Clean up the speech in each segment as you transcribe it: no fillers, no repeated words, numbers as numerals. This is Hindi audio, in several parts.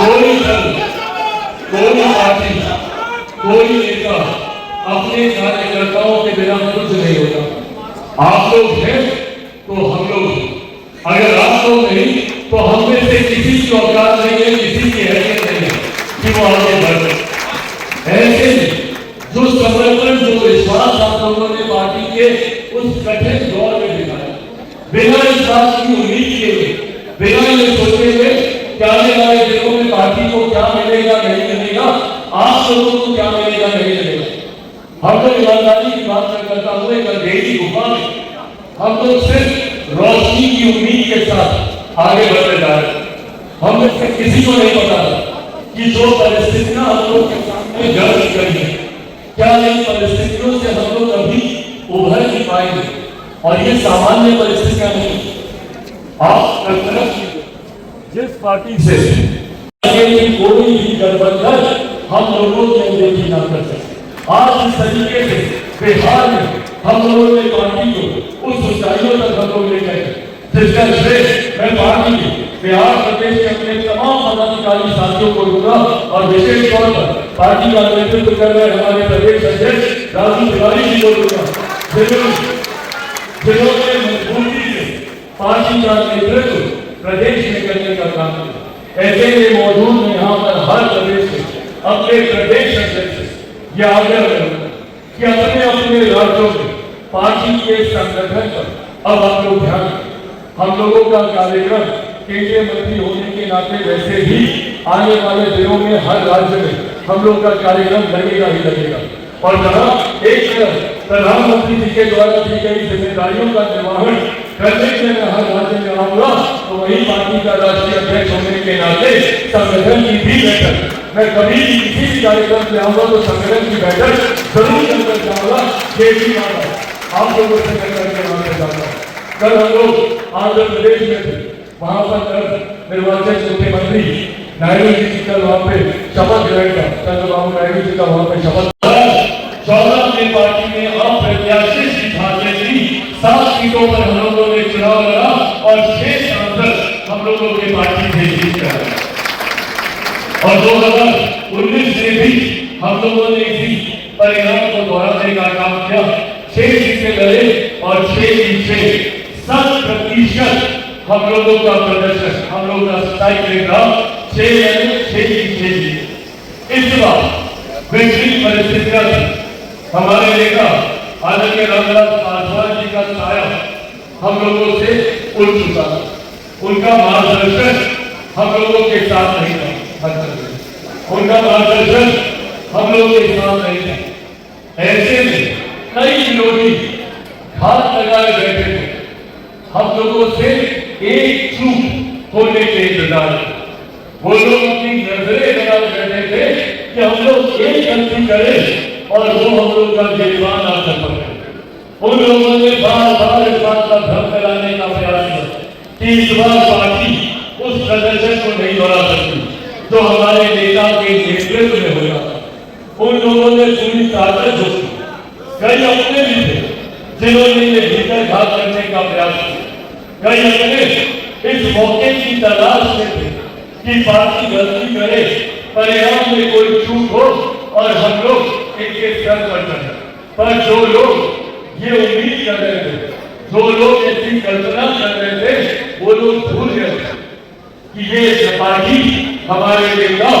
कोई दल, कोई पार्टी, कोई नेता अपने कार्यकर्ताओं के बिना कुछ नहीं होता। आप लोग हैं तो हम लोग, अगर आप लोग नहीं तो हम में से किसी की औकात नहीं है, किसी की हैसियत नहीं है कि वो आगे बढ़े। ऐसे जो समर्पण, जो विश्वास आप लोगों ने पार्टी के उस कठिन दौर में दिखाया, बिना इस बात की उम्मीद किए, बिना ये सोचे हुए कि आने वाले दिनों में पार्टी को क्या मिलेगा नहीं मिलेगा, आप लोगों को क्या मिलेगा नहीं मिलेगा। हम तो ईमानदारी की बात करता हुए अंधेरी गुफा में हम लोग सिर्फ रोशनी की उम्मीद के साथ आगे बढ़ते जा रहे हैं। हम में से किसी को नहीं पता कि जो परिस्थितियां हम लोग के सामने गर्ज करी है, क्या इन परिस्थितियों से हम लोग अभी उभर नहीं पाएंगे। और ये सामान्य परिस्थितियां नहीं। आप कल्पना जिस पार्टी से कोई भी गठबंधन हम लोगों की अनदेखी ना कर सकते। आज इस तरीके से बिहार में हम लोगों ने पार्टी को उस ऊंचाइयों तक हम लोग ले गए, जिसका श्रेय मैं पार्टी के बिहार प्रदेश के अपने तमाम पदाधिकारी साथियों को दूंगा और विशेष तौर पर पार्टी का नेतृत्व कर रहे हमारे प्रदेश अध्यक्ष राजू तिवारी जी को दूंगा, जिन्होंने मजबूती से पार्टी का नेतृत्व प्रदेश में करने का काम किया। ऐसे में मौजूद में यहाँ पर हर प्रदेश में अपने प्रदेश अध्यक्ष यह आग्रह करूंगा कि अपने अपने राज्यों में पार्टी के संगठन पर अब हम लोग ध्यान दें। हम लोगों का कार्यक्रम केंद्रीय मंत्री होने के नाते वैसे भी आने वाले दिनों में हर राज्य में हम लोग का कार्यक्रम लगेगा ही लगेगा। और जहाँ एक प्रधानमंत्री जी के द्वारा दी गई जिम्मेदारियों का निर्वहन करने के लिए हर राज्य में आऊंगा, तो वही पार्टी का राष्ट्रीय अध्यक्ष होने के नाते संगठन की भी बैठक, मैं कभी भी किसी भी कार्यक्रम में आऊंगा तो संगठन की बैठक जरूर करकर जाऊंगा। ये भी आप लोगों से करके आना चाहता हूँ। कल हम लोग आंध्र प्रदेश में थे, वहां पर निर्वाचित मुख्यमंत्री नायडू जी की कल वहां पे शपथ ग्रहण का, चंद्रबाबू नायडू जी का वहां पे शपथ 14 में पार्टी ने अप्रत्याशित जीत हासिल की। 7 सीटों पर हम लोगों ने चुनाव लड़ा और 6 सांसद हम लोगों की पार्टी से जीत कर, और 2019 में भी हम लोगों ने इसी परिणाम को दोहराने का काम किया। 6 सीटें लड़े और 6 की 6 100% हम लोगों का प्रदर्शन, हम लोगों का स्ट्राइक रेट रहा 6 की 6। इस बार विपरीत परिस्थितियां थी। हमारे नेता आदरणीय रामविलास पासवान जी का साया हम लोगों से उठ चुका, उनका मार्गदर्शन हम लोगों के साथ नहीं था, उनका मार्गदर्शन हम लोगों के साथ नहीं था। ऐसे में कई विरोधी घात लगाए बैठे थे, हम लोगों से एक चूक होने के इंतजार। वो लोग अपनी नजरें लगाए बैठे थे कि हम लोग एक गलती करें और वो हम लोग का जेलवान आ सकते। उन लोगों ने बार बार इस बात का भ्रम फैलाने का प्रयास किया कि इस बार पार्टी उस प्रदर्शन को नहीं दोहरा सकती जो हमारे नेता के नेतृत्व में हो जाता। उन लोगों ने पूरी ताकत झोंकी। कई अपने भी थे जिन्होंने ये भीतर घात करने का प्रयास किया। कई अपने इस मौके की तलाश में थे कि पार्टी गलती करे, परिणाम में कोई चूक हो और हम लोग इनके सर पर चढ़े। पर जो लोग ये उम्मीद कर रहे थे, जो लोग ऐसी कल्पना कर रहे थे, वो लोग भूल गए कि ये पार्टी हमारे नेता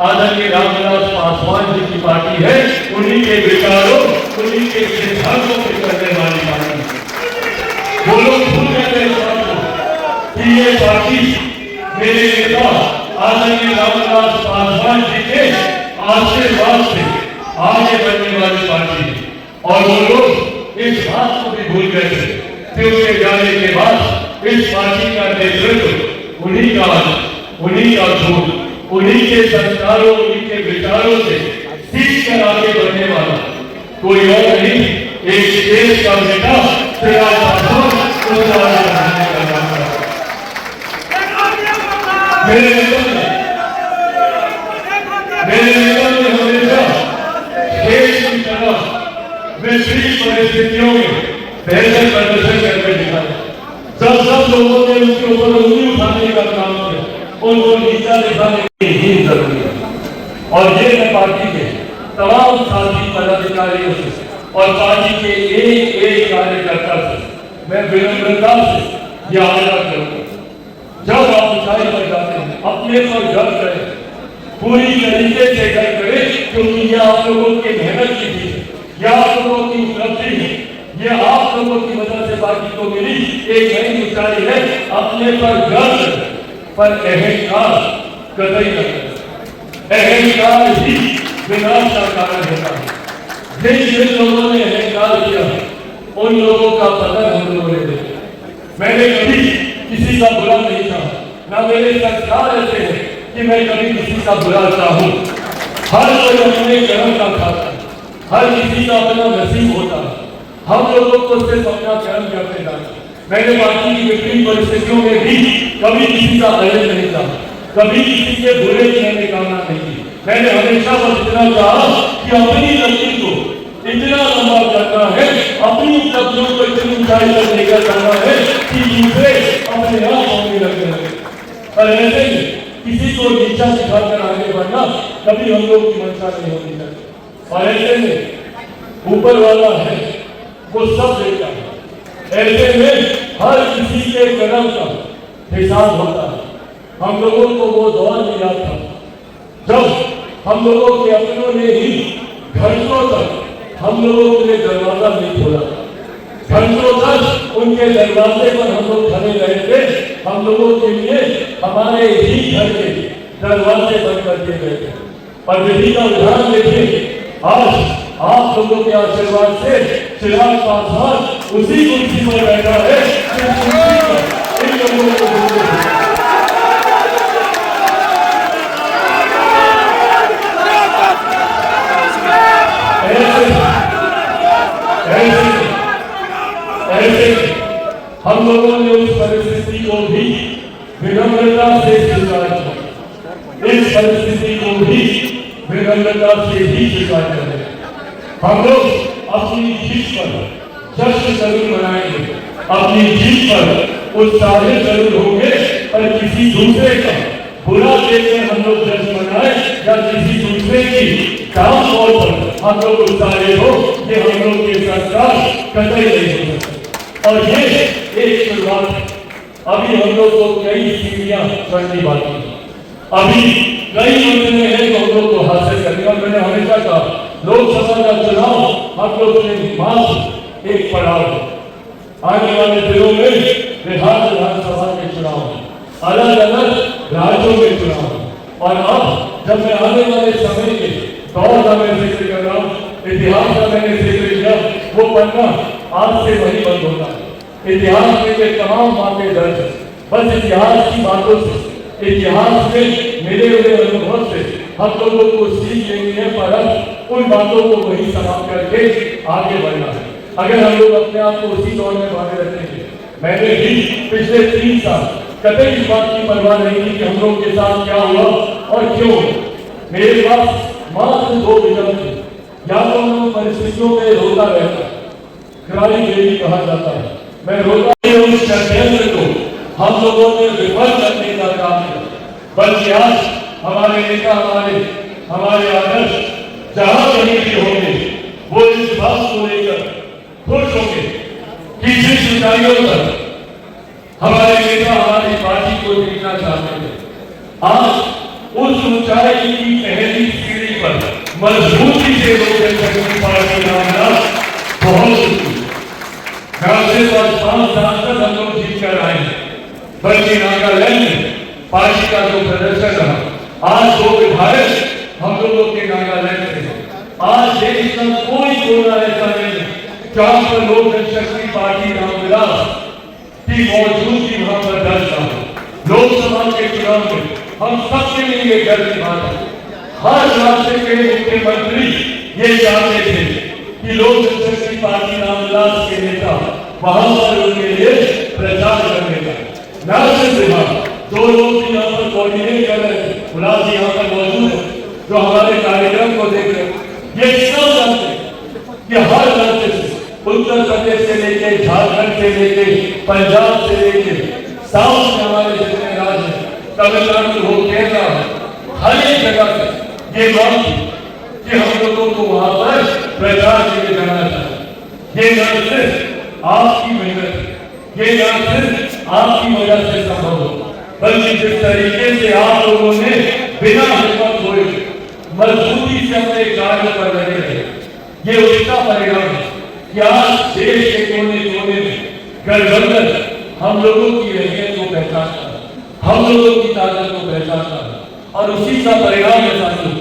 आदरणीय रामविलास पासवान जी की पार्टी है। उन्हीं के विचारों, उन्हीं के सिद्धांतों पे चलने वाली पार्टी। वो लोग भूल गए थे इस बात को कि ये पार्टी मेरे नेता आदरणीय रामविलास पासवान जी के आशीर्वाद से आगे बढ़ने वाली पार्टी है। और वो लोग इस बात को भी भूल गए थे कि उसके जाने के बाद इस पार्टी का नेतृत्व उन्हीं का झूठ, उन्हीं के संस्कारों, उन्हीं के विचारों से सीख कर आगे बढ़ने वाला कोई और नहीं, एक देश का बेटा चिराग पासवान उसका आगे बढ़ाने का काम कर रहा है। मेरे नेता ने हमेशा देश की तरफ विपरीत परिस्थितियों में बेहतर प्रदर्शन करके दिखाया। जब सब लोगों ने उसके ऊपर उंगली उठाने का काम किया, उनको नीचा दिखाने की ही जरूरी है। और ये मैं पार्टी के तमाम साथी पदाधिकारियों से और पार्टी के एक एक कार्यकर्ता से मैं विनम्रता से यह आग्रह करूंगा, जब आप ऊंचाई पर जाते हैं अपने पर गर्व करें, पूरी तरीके से गर्व करें, क्योंकि यह आप लोगों की मेहनत की थी, यह आप लोगों की उपलब्धि है, यह आप लोगों की वजह से पार्टी को मिली एक नई ऊंचाई है। अपने पर गर्व पर अहंकार कतई न करें, अहंकार ही विनाश का कारण होता है। जिन लोगों ने अहंकार किया उन लोगों का पतन हम लोगों ने देखा। मैंने कभी किसी का बुरा नहीं चाहा, ना मेरे संस्कार ऐसे हैं कि मैं कभी किसी का बुरा चाहूं। हर कोई अपने कर्म का खाता है, हर किसी का अपना नसीब होता है। हम लोगों को सिर्फ अपना कर्म करते जाना। मैंने पार्टी की विभिन्न परिस्थितियों में भी कभी किसी का अयन नहीं चाहा, कभी किसी के बुरे कहने कामना नहीं की। मैंने हमेशा बस इतना चाहा कि अपनी लक्ष्य को इतना लंबा करना है, अपनी उपलब्धियों को इतनी ऊंचाई पर लेकर जाना है कि दूसरे अपने आप होने लगने लगे। पर ऐसे में किसी को नीचा दिखाकर आगे बढ़ना कभी हम लोग की मंशा नहीं होनी चाहिए। और ऐसे में ऊपर वाला है वो सब देखता है। ऐसे में हर किसी के कर्म का हिसाब होता है। हम लोगों को वो दौर मिला था जब हम लोगों के अपनों ने ही घंटों तक हम लोगों के लिए दरवाजा नहीं खोला, घंटों तक उनके दरवाजे पर हम लोग खड़े रहे थे। हम लोगों के लिए हमारे ही घर के दरवाजे बंद कर दिए गए थे। और विधि का उदाहरण देखिए, आज आप लोगों के आशीर्वाद से चिराग पासवान उसी कुर्सी पर बैठा है। इन लोगों को हम लोगों ने उस परिस्थिति को भी विनम्रता से स्वीकार किया, इस परिस्थिति को भी विनम्रता से ही स्वीकार करें। हम लोग अपनी जीत पर जश्न जरूर मनाएंगे, अपनी जीत पर उत्साहित जरूर होंगे, पर किसी दूसरे का बुरा देखकर हम लोग जश्न मनाए या किसी दूसरे की काम तौर पर हम लोग उत्साहित हो, ये हम लोग के संस्कार कतई नहीं हो सकते। और ये एक शुरुआत है। अभी हम लोग को कई सीढ़ियां चढ़नी बाकी है, अभी कई मंजिलें हैं जो हम लोग को हासिल करनी। और मैंने हमेशा कहा लोकसभा का चुनाव हम लोग के मात्र एक पड़ाव है। आने वाले दिनों में बिहार विधानसभा के चुनाव है, अलग अलग राज्यों के चुनाव है। और अब जब मैं आने वाले समय के दौर का मैं जिक्र कर रहा हूँ, इतिहास का मैंने जिक्र किया, वो पन्ना आज से वही बंद होता है। इतिहास में ये तमाम बातें दर्ज है। बस इतिहास की बातों से, इतिहास में मिले हुए अनुभव से हम लोगों को सीख लेनी है, पर उन बातों को वही समाप्त करके आगे बढ़ना है। अगर हम लोग अपने आप को उसी दौर में बांधे रखेंगे, मैंने भी पिछले 3 साल कभी इस बात की परवाह नहीं की कि हम लोग के साथ क्या हुआ और क्यों। मेरे पास मात्र 2 विकल्प थे, या तो मैं परिस्थितियों में रोता रहता, क्राई देवी कहा जाता है, मैं रोता उस षड्यंत्र को हम लोगों ने विफल करने का काम किया। बल्कि आज हमारे नेता, हमारे आदर्श जहां कहीं भी होंगे, वो इस बात को लेकर खुश होंगे कि जिस ऊंचाइयों पर हमारे नेता हमारी पार्टी को देखना चाहते थे, आज उस ऊंचाई की पहली सीढ़ी पर मजबूती से लोक जनशक्ति पार्टी रामदास पहुंच। सिर्फ 5 साल तक हम लोग जीत कर आए हैं, बल्कि नागालैंड में पार्टी का जो प्रदर्शन रहा, आज 2 विधायक हम लोगों के नागालैंड से हैं। आज देश का कोई कोना ऐसा नहीं जहां पर लोक जनशक्ति पार्टी रामविलास की मौजूदगी वहां पर दर्ज ना हो। लोकसभा के चुनाव में हम सबके लिए गर्व की बात है। हर राज्य के मुख्यमंत्री ये चाहते थे कि लोक जनशक्ति पार्टी रामविलास के नेता वहां पर उनके लिए प्रचार करने का। न सिर्फ यहाँ 2 लोग यहाँ पर कोऑर्डिनेट कर रहे थे, गुलाब जी यहाँ पर मौजूद है जो हमारे कार्यक्रम को देख रहे हैं। ये सब जानते हैं कि हर राज्य से, उत्तर प्रदेश से लेके झारखंड से लेके पंजाब से लेके साउथ में हमारे जितने राज्य हैं, तमिलनाडु हो, केरला हो, हर एक जगह से ये मांग थी कि हम लोगों को वहां पर प्रचार के लिए जाना चाहिए। ये न सिर्फ आपकी मेहनत है, ये न सिर्फ आपकी वजह से संभव हो, बल्कि जिस तरीके से आप लोगों ने बिना हिम्मत हुए मजबूती से अपने कार्य पर लगे रहे, ये उसका परिणाम है कि आज देश के कोने कोने में गठबंधन हम लोगों की अहमियत को पहचानता है, हम लोगों की ताकत को पहचानता है, और उसी का परिणाम है साथियों।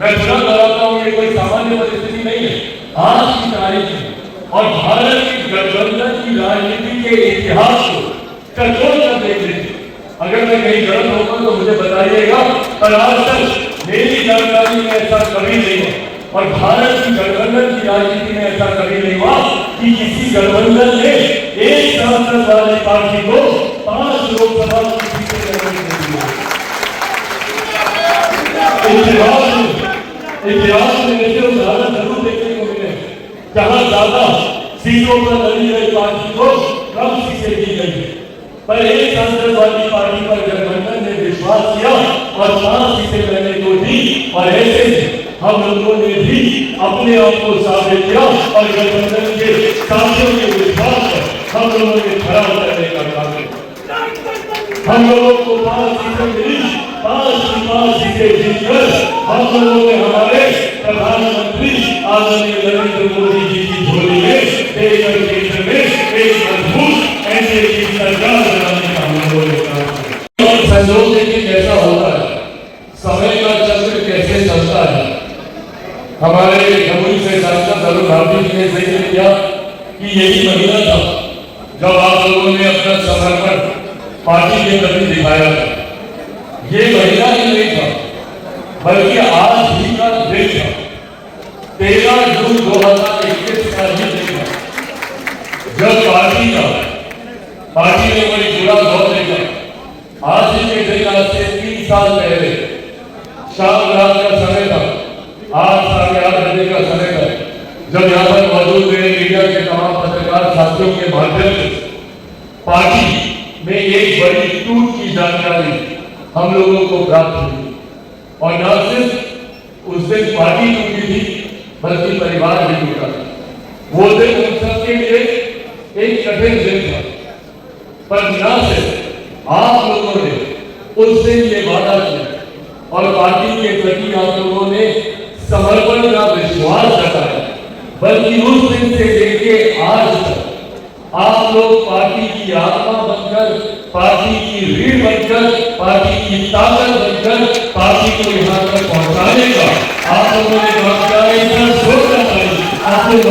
मैं पुनः दोहराता हूं, ये कोई सामान्य परिस्थिति नहीं है, आज की तारीख में और भारत की गठबंधन की राजनीति के इतिहास को कठोर कर देख लीजिए। अगर मैं कहीं गलत होगा तो मुझे बताइएगा, पर आज तक मेरी जानकारी में ऐसा कभी नहीं है, और भारत की गठबंधन की राजनीति में ऐसा कभी नहीं हुआ कि किसी गठबंधन ने एक सांसद वाली पार्टी को 5 लोकसभा की सीटें लड़ने के लिए। इतिहास में ऐसे उदाहरण जरूर देखने को मिले जहां ज्यादा सीटों पर लड़ी गई पार्टी को कम सीटें दी गई, पर एक सांसद वाली पार्टी पर गठबंधन ने विश्वास किया और 5 सीटें लेने को दी, और ऐसे में हम लोगों ने भी अपने आप को साबित किया और गठबंधन के साथियों के विश्वास पर हम लोगों ने खरा उतरने का काम किया। हम लोगों को 5 सीटें मिली, 5 सीटें जीतकर हम लोगों ने हमारे प्रधानमंत्री आदरणीय नरेंद्र मोदी जी की झोली में देश और क्षेत्र में एक मजबूत एनडीए की सरकार बनाने का हम लोगों ने काम किया। और संयोग देखिए कैसा होता है, समय का चक्र कैसे चलता है। हमारे जमुई से सांसद अरुण भारती जी ने जिक्र किया कि यही महीना था जब आप लोगों ने अपना समर्पण पार्टी के प्रति दिखाया था। ये महीना ही नहीं था, बल्कि आज ही का दिन था, 13 जून 2021 का ही दिन था, जब पार्टी ने बड़ी बुरा दौर देखा। आज ही के दिन आज से 3 साल पहले शाम रात का समय था, 8 साढ़े 8 बजे का समय था, जब यहाँ पर मौजूद मेरे मीडिया के तमाम पत्रकार साथियों के माध्यम से पार्टी में एक बड़ी टूट की जानकारी हम लोगों को प्राप्त हुई, और न सिर्फ उस दिन पार्टी टूटी थी बल्कि परिवार भी टूटा था। वो दिन उन सबके लिए एक कठिन दिन था, पर न सिर्फ आप लोगों ने उस दिन ये वादा किया और पार्टी के प्रति आप लोगों ने समर्पण का विश्वास जताया, बल्कि उस दिन से लेके आज तक आप लोग पार्टी की आत्मा बनकर, पार्टी की रीढ़ बनकर, पार्टी की ताकत बनकर पार्टी को यहाँ तक पहुंचाने का आप लोगों ने काम किया है। आप लोग